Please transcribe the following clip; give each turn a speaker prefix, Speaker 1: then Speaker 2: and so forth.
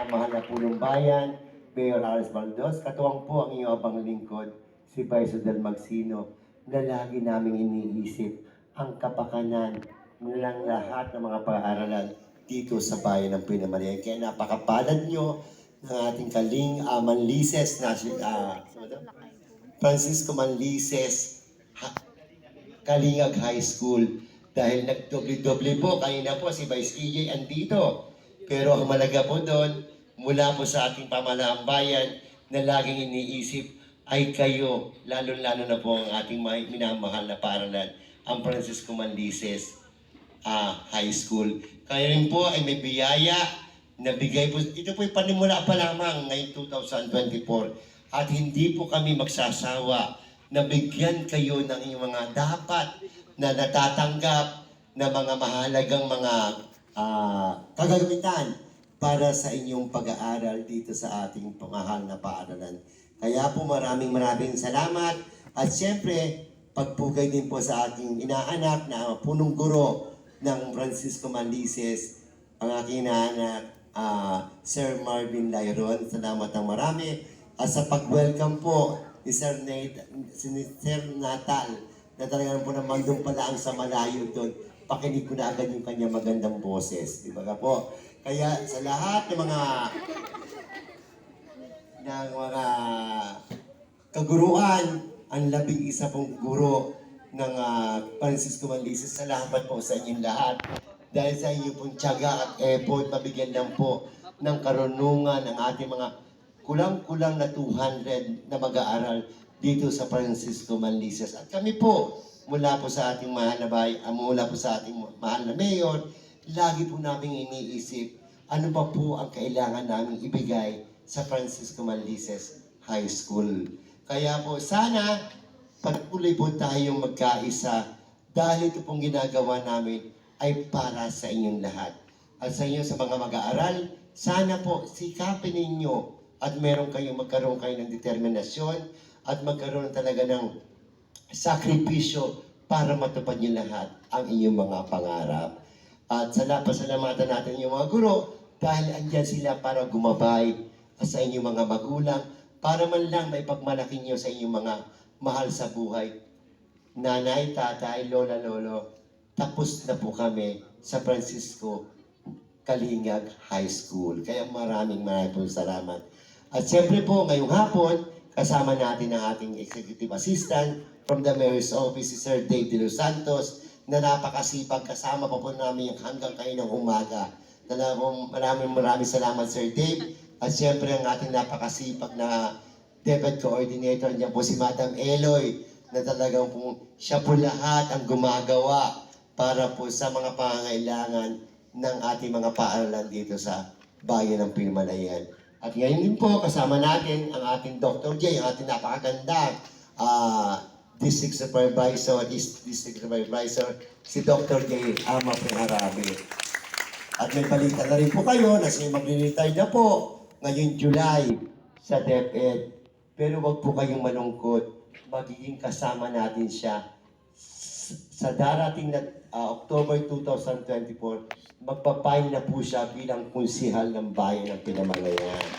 Speaker 1: minamahal na punong bayan, Mayor Aris Baldos, katuwang po ang iyong abang lingkod, si Vice Del Magsino, na lagi naming iniisip ang kapakanan ng lahat ng mga pag-aaralan dito sa bayan ng Pinamalayan. Kaya napakapalad nyo ng ating Manlises na Francisco Manlises Kalingag High School. Dahil nagdoble-doble po, kanina po si Vice EJ andito. Pero ang malaga po doon, mula po sa ating pamahalaang bayan na laging iniisip ay kayo, lalo-lalo na po ang ating minamahal na paaralan, ang Francisco Manlises High School. Kaya rin po ay may biyaya na bigay po, ito po ay panimula pa lamang ngayong 2024 at hindi po kami magsasawa na bigyan kayo ng inyong mga dapat na natatanggap na mga mahalagang mga kagamitan para sa inyong pag-aaral dito sa ating pamahal na paaralan. Kaya po maraming salamat at siyempre pagpugay din po sa ating inaanak na punong guro ng Francisco Manlises, ang aking inaanak Sir Marvin Lyron. Salamat ang marami at sa pag-welcome po ni Sir Natal na talagang po naman doon pala ang sa malayo doon. Pakinig ko na agad yung kanyang magandang boses. Di ba ka po? Kaya sa lahat ng mga kaguruan, ang 11 pong guro ng Francisco Manlises, salamat po sa inyong lahat. Dahil sa inyong pong tiyaga at effort, mabigyan lang po ng karunungan ng ating mga kulang-kulang na 200 na mag-aaral dito sa Francisco Manlises. At kami po, mula po sa ating mahal na mula po sa ating mahal na mayor, lagi po namin iniisip ano pa po ang kailangan namin ibigay sa Francisco Manlises High School. Kaya po sana patuloy po tayong magkaisa dahil ito pong ginagawa namin ay para sa inyong lahat. At sa inyo sa mga mag-aaral, sana po sikapin ninyo at magkaroon kayo ng determinasyon at magkaroon talaga ng sakripisyo para matupad niyo lahat ang inyong mga pangarap. At pasalamatan natin yung mga guro dahil andyan sila para gumabay sa inyong mga magulang para man lang may pagmalaki niyo sa inyong mga mahal sa buhay. Nanay, tatay, lola, lolo, tapos na po kami sa Francisco Kalingag High School. Kaya maraming salamat. At siyempre po, ngayong hapon, kasama natin ang ating Executive Assistant from the Mayor's Office, si Sir Dave De Los Santos, na napakasipag kasama pa po namin hanggang kayo ng umaga. Maraming salamat, Sir Dave. At siyempre, ang ating napakasipag na DepEd Coordinator, niya po si Madam Eloy, na talagang po, siya po lahat ang gumagawa para po sa mga pangangailangan ng ating mga paaralan dito sa bayan ng Pinamalayan. At ngayon din po, kasama natin ang ating Dr. J, ang ating napakaganda District Supervisor, si Dr. J. Ama Penharabe. At may balita na rin po kayo na siya mag-retire na po ngayong July sa DepEd. Pero wag po kayong malungkot, magiging kasama natin siya sa darating na October 2024, magpapile na po siya bilang konsihal ng bayan ng Pinamalayan.